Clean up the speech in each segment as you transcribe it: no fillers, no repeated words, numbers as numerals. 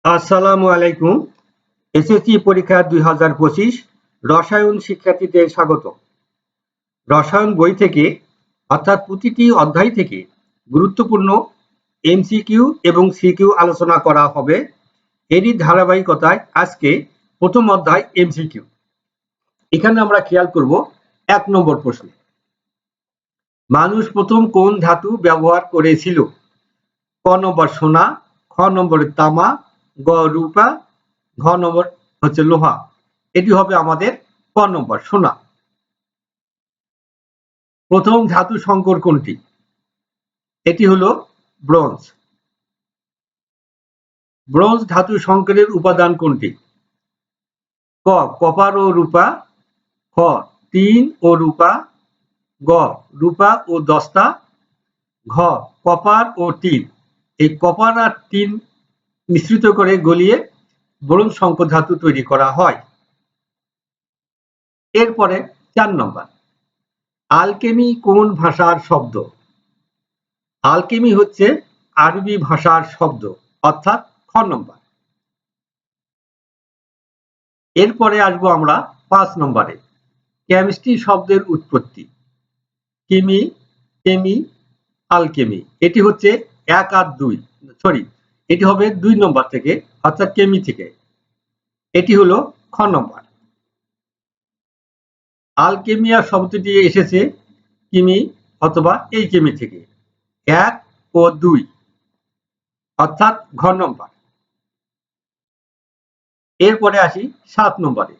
আসসালামু আলাইকুম। এসএসসি পরীক্ষা 2025 রসায়ন শিক্ষার্থীদের স্বাগত। রসায়ন বই থেকে অর্থাৎ প্রতিটি অধ্যায় থেকে গুরুত্বপূর্ণ এমসিকিউ এবং সিকিউ আলোচনা করা হবে। এরই ধারাবাহিকতায় আজকে প্রথম অধ্যায় এমসিকিউ। এখানে আমরা খেয়াল করব 1 নম্বর প্রশ্ন। মানুষ প্রথম কোন ধাতু ব্যবহার করেছিল? ক নম্বর সোনা, খ নম্বরে তামা, গ রূপা, ঘ নম্বর হচ্ছে লোহা। এটি হবে আমাদের ক নম্বর সোনা। প্রথম ধাতু সংকর কোনটি? এটি হলো ব্রোঞ্জ। ব্রোঞ্জ ধাতু সংকরের উপাদান কোনটি? ক কপার ও রূপা, খ টিন ও রূপা, গ রূপা ও দস্তা, ঘ কপার ও টিন। এই কপার আর টিন মিশ্রিত করে গলিয়ে ব্রোঞ্জ সংকর ধাতু তৈরি করা হয়। এরপরে 4 নম্বর, আলকেমি কোন ভাষার শব্দ? আলকেমি হচ্ছে আরবি ভাষার শব্দ, অর্থাৎ খ নম্বর। এরপরে আসবো আমরা 5 নম্বরে, কেমিস্ট্রি শব্দের উৎপত্তি। কেমি, কেমি, আলকেমি। এটি হচ্ছে 1 আর 2, সরি, এটি হবে 2 নম্বর থেকে, অর্থাৎ কেমি থেকে। এটি হলো খ নম্বর। আলকেমিয়া শব্দটি এসেছে কিমি অথবা এই কেমি থেকে, 1 ও 2, অর্থাৎ ঘ নম্বর। এরপরে আসি 7 নম্বরে,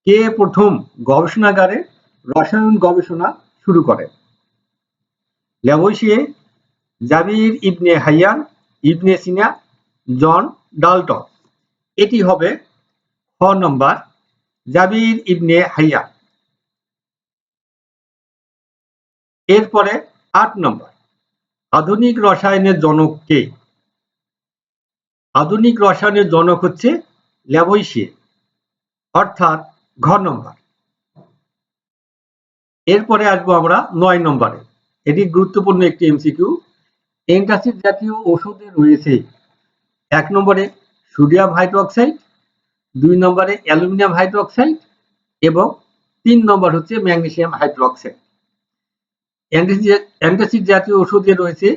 কে প্রথম গবেষণাগারে রসায়ন গবেষণা শুরু করেন? ল্যাভোইসিয়ে, জাবির ইবনে হাইয়ান, ইবনে সিনা, জন ডাল্টন। এটি হবে খ নম্বর, জাবির ইবনে হাইয়ান। এরপরে 8 নম্বর, আধুনিক রসায়নের জনক কে? আধুনিক রসায়নের জনক হচ্ছে ল্যাভোইসিয়ে, অর্থাৎ ঘ নম্বর। এরপরে আসবো আমরা 9 নম্বরে। এটি গুরুত্বপূর্ণ একটি এমসিকিউ। অ্যান্টাসিড জাতীয় ওষুধে রয়েছে 1 নম্বরে সোডিয়াম হাইড্রোক্সাইড, 2 নম্বরে অ্যালুমিনিয়াম হাইড্রোক্সাইড এবং 3 নম্বর হচ্ছে ম্যাগনেসিয়াম হাইড্রোক্সাইড। অ্যান্টাসিড জাতীয় ওষুধে রয়েছে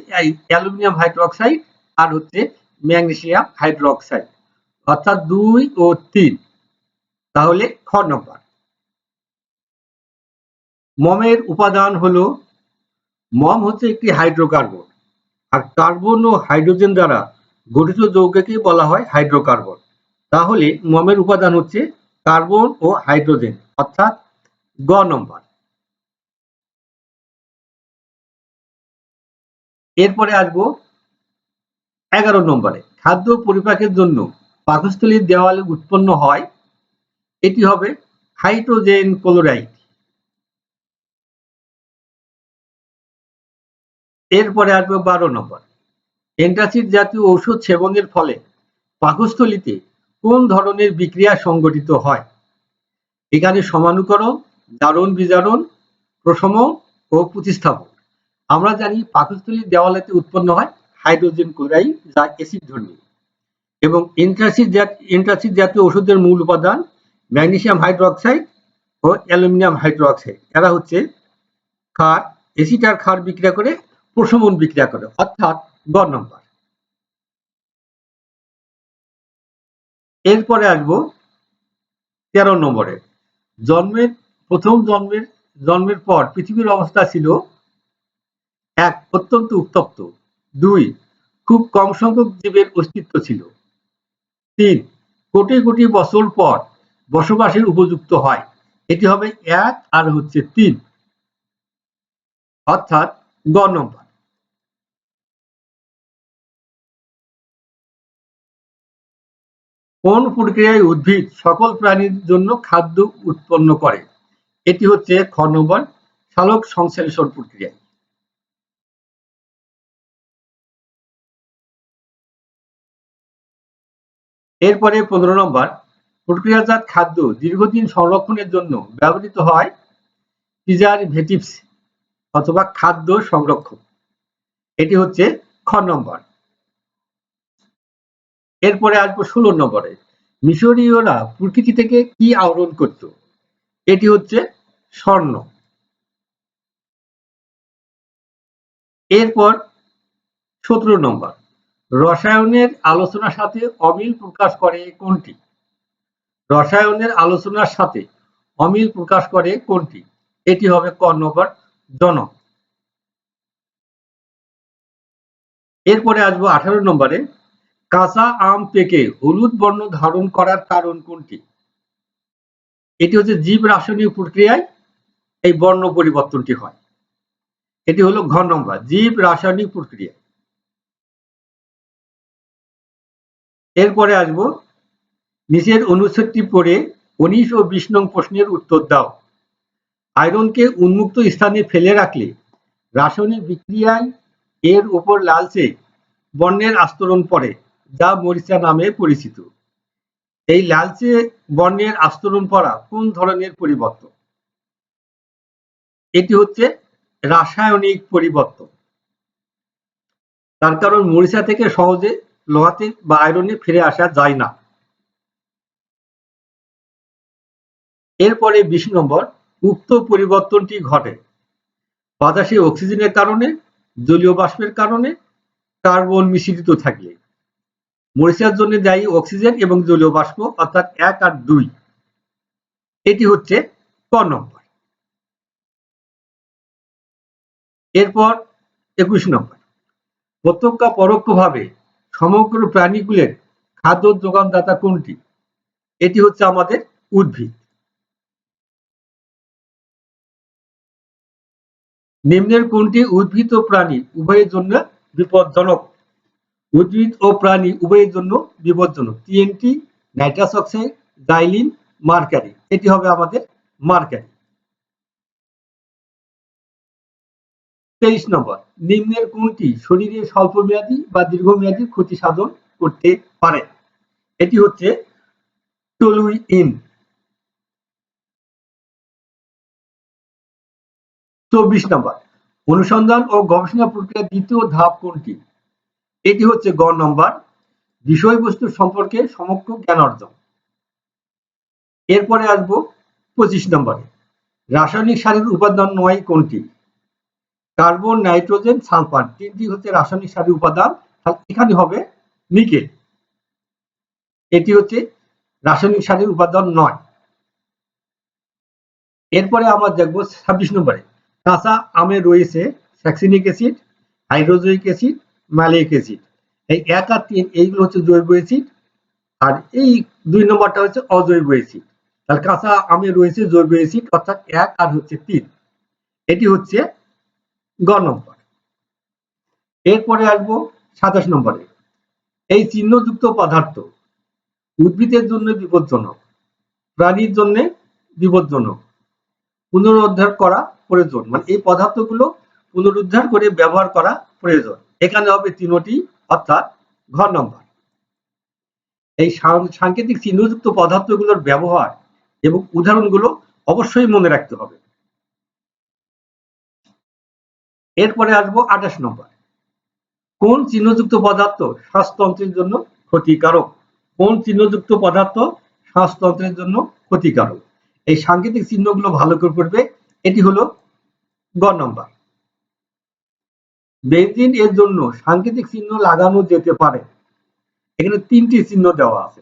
অ্যালুমিনিয়াম হাইড্রোক্সাইড আর হচ্ছে ম্যাগনেসিয়াম হাইড্রোক্সাইড, অর্থাৎ 2 ও 3, তাহলে খ নম্বর। মমের উপাদান হলো, মম হচ্ছে একটি হাইড্রোকার্বন, আর কার্বন ও হাইড্রোজেন দ্বারা গঠিত যৌগকে বলা হয় হাইড্রোকার্বন। তাহলে মমের উপাদান হচ্ছে কার্বন ও হাইড্রোজেন, অর্থাৎ গ নম্বর। এরপরে আসবো 11 নম্বরে, খাদ্য পরিপাকের জন্য পাকস্থলীর দেওয়ালে উৎপন্ন হয়, এটি হবে হাইড্রোজেন ক্লোরাইড। এরপরে আসবো 12 নম্বর, অ্যান্টাসিড জাতীয় ঔষধ সেবনের ফলে পাকস্থলীতে কোন ধরনের বিক্রিয়া সংঘটিত হয়? এখানে সমানুকরণ, জারণ বিজারণ, প্রশমন ও প্রতিস্থাপন। আমরা জানি পাকস্থলীর দেওয়ালেতে উৎপন্ন হয় হাইড্রোজেন ক্লোরাইড, যা অ্যাসিড ধর্মী, এবং অ্যান্টাসিড জাতীয় ওষুধের মূল উপাদান ম্যাগনেসিয়াম হাইড্রোক্সাইড ও অ্যালুমিনিয়াম হাইড্রোক্সাইড। এরা হচ্ছে ক্ষার, অ্যাসিড আর ক্ষার বিক্রিয়া করে প্রশমন বিক্রিয়া করে, অর্থাৎ গ নম্বর। এরপরে আসবো 13 নম্বরে, প্রথম জন্মের পর পৃথিবীর অবস্থা ছিল 1 অত্যন্ত উত্তপ্ত, 2 খুব কম সংখ্যক জীবের অস্তিত্ব ছিল, 3 কোটি কোটি বছর পর বসবাসের উপযুক্ত হয়। এটি হবে 1 আর হচ্ছে 3, অর্থাৎ গ নম্বর। কোন প্রক্রিয়ায় উদ্ভিদ সকল প্রাণীর জন্য খাদ্য উৎপন্ন করে? এটি হচ্ছে খ নম্বর, সালোক সংশ্লেষণ প্রক্রিয়া। এরপরে 15 নম্বর, প্রক্রিয়াজাত খাদ্য দীর্ঘদিন সংরক্ষণের জন্য ব্যবহৃত হয় প্রিজারভেটিভস অথবা খাদ্য সংরক্ষক। এটি হচ্ছে খ নম্বর। এরপরে আসবো 16 নম্বরে। মিশরীয়রা প্রকৃতি থেকে কি আহরণ করত? এটি হচ্ছে স্বর্ণ। এরপর 17 নম্বর, রসায়নের আলোচনার সাথে অমিল প্রকাশ করে কোনটি? রসায়নের আলোচনার সাথে অমিল প্রকাশ করে কোনটি? এটি হবে ক নম্বর, জনক। এরপরে আসবো 18 নম্বরে, কাঁচা আম পেকে হলুদ বর্ণ ধারণ করার কারণ কোনটি? এটি হচ্ছে জীব রাসায়নিক প্রক্রিয়ায় এই বর্ণ পরিবর্তনটি হয়। এটি হলো ঘ নম্বর, জীব রাসায়নিক প্রক্রিয়া। এরপরে আসবো নিচের অনুচ্ছেদটি পড়ে 19 ও 20 নং প্রশ্নের উত্তর দাও। আয়রনকে উন্মুক্ত স্থানে ফেলে রাখলে রাসায়নিক বিক্রিয়ায় এর উপর লালচে বর্ণের আস্তরণ পড়ে, যা মরিচা নামে পরিচিত। এই লালচে বর্ণের আস্তরণ পড়া কোন ধরনের পরিবর্তন? এটি হচ্ছে রাসায়নিক পরিবর্তন। তার কারণ মরিচা থেকে সহজে লোহাতে বা আয়রনে ফিরে আসা যায় না। এরপরে 20 নম্বর, উক্ত পরিবর্তনটি ঘটে বাতাসে অক্সিজেনের কারণে, জলীয় বাষ্পের কারণে, কার্বন মিশ্রিত থাকলে। মরিচার জন্য দায়ী অক্সিজেন এবং জলীয় বাষ্প, অর্থাৎ 1 আর 2। এটি হচ্ছে ক নম্বর। এরপর 21 নম্বর, প্রত্যক্ষ পরোক্ষভাবে সমগ্র প্রাণীগুলোর খাদ্য যোগানদাতা কোনটি? এটি হচ্ছে আমাদের উদ্ভিদ। নিম্নের কোনটি উদ্ভিদ ও প্রাণী উভয়ের জন্য বিপজ্জনক? উদ্ভিদ ও প্রাণী উভয়ের জন্য বিপজ্জনক। TNT, nitrous oxide, xylene, mercury. এটি হবে আমাদের মার্কারি। 23 নম্বর, নিম্নের কোনটি শরীরে স্বল্পমেয়াদী বা দীর্ঘমেয়াদী ক্ষতি সাধন করতে পারে? এটি হচ্ছে টলুইন। 24 নম্বর, অনুসন্ধান ও গবেষণা প্রক্রিয়ার দ্বিতীয় ধাপ কোনটি? এটি হচ্ছে গ নম্বর, বিষয়বস্তু সম্পর্কে সমগ্র জ্ঞান অর্জন। এরপরে আসবো 25 নম্বরে, রাসায়নিক সারের উপাদান নয় কোনটি? Carbon, nitrogen, sulphur. তিনটি হচ্ছে রাসায়নিক সারের উপাদান। এখানে হবে নিকেল। এটি হচ্ছে রাসায়নিক সারের উপাদান নয়। এরপরে আমরা দেখবো 26 নম্বরে, কাঁচা আমে রয়েছে স্যাক্সিনিক অ্যাসিড, হাইড্রোজয়িক অ্যাসিড, ম্যালিক অ্যাসিড। এই 1 আর 3 এইগুলো হচ্ছে জৈব অ্যাসিড, আর এই 2 নম্বরটা হচ্ছে অজৈব অ্যাসিড। তাহলে কাঁচা আমে রয়েছে জৈব অ্যাসিড, অর্থাৎ 1 আর হচ্ছে 3। এটি হচ্ছে গ নম্বর। এরপরে আসবো 27 নম্বরে, এই চিহ্নযুক্ত পদার্থ উদ্ভিদের জন্য বিপজ্জনক, প্রাণীর জন্য বিপজ্জনক, পুনরুদ্ধার করা প্রয়োজন। মানে এই পদার্থগুলো পুনরুদ্ধার করে ব্যবহার করা প্রয়োজন। এখানে হবে তিনটি, অর্থাৎ ঘ নম্বর। এই সাংকেতিক চিহ্নযুক্ত পদার্থগুলোর ব্যবহার এবং উদাহরণগুলো অবশ্যই মনে রাখতে হবে। এরপরে আসবো 28 নম্বর, কোন চিহ্নযুক্ত পদার্থ শ্বাসতন্ত্রের জন্য ক্ষতিকারক? কোন চিহ্নযুক্ত পদার্থ শ্বাসতন্ত্রের জন্য ক্ষতিকারক? এই সাংকেতিক চিহ্নগুলো ভালো করে পড়বে। এটি হলো গ নম্বর। বেনজিন এর জন্য সাংকেতিক চিহ্ন লাগানো যেতে পারে। এখানে 3টি চিহ্ন দেওয়া আছে।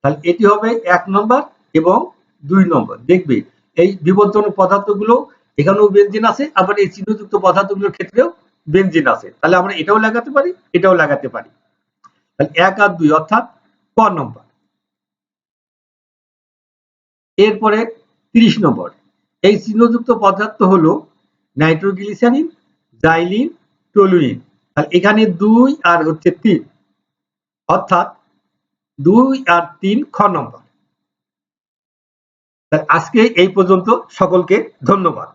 তাহলে এটি হবে 1 নম্বর এবং 2 নম্বর। দেখবে এই বিপজ্জনক পদার্থগুলো এখানেও বেনজিন আছে, আবার এই চিহ্নযুক্ত পদার্থগুলোর ক্ষেত্রেও বেনজিন আছে। তাহলে আমরা এটাও লাগাতে পারি, এটাও লাগাতে পারি। তাহলে 1 আর 2, অর্থাৎ ক নম্বর। এরপরে 30 নম্বর, এই চিহ্নযুক্ত পদার্থ হলো নাইট্রোগ্লিসারিন, জাইলিন, টলুইন। তাহলে এখানে 2 আর হচ্ছে 3, অর্থাৎ 2 আর 3 খ নম্বর। আজকে এই পর্যন্ত। সকলকে ধন্যবাদ।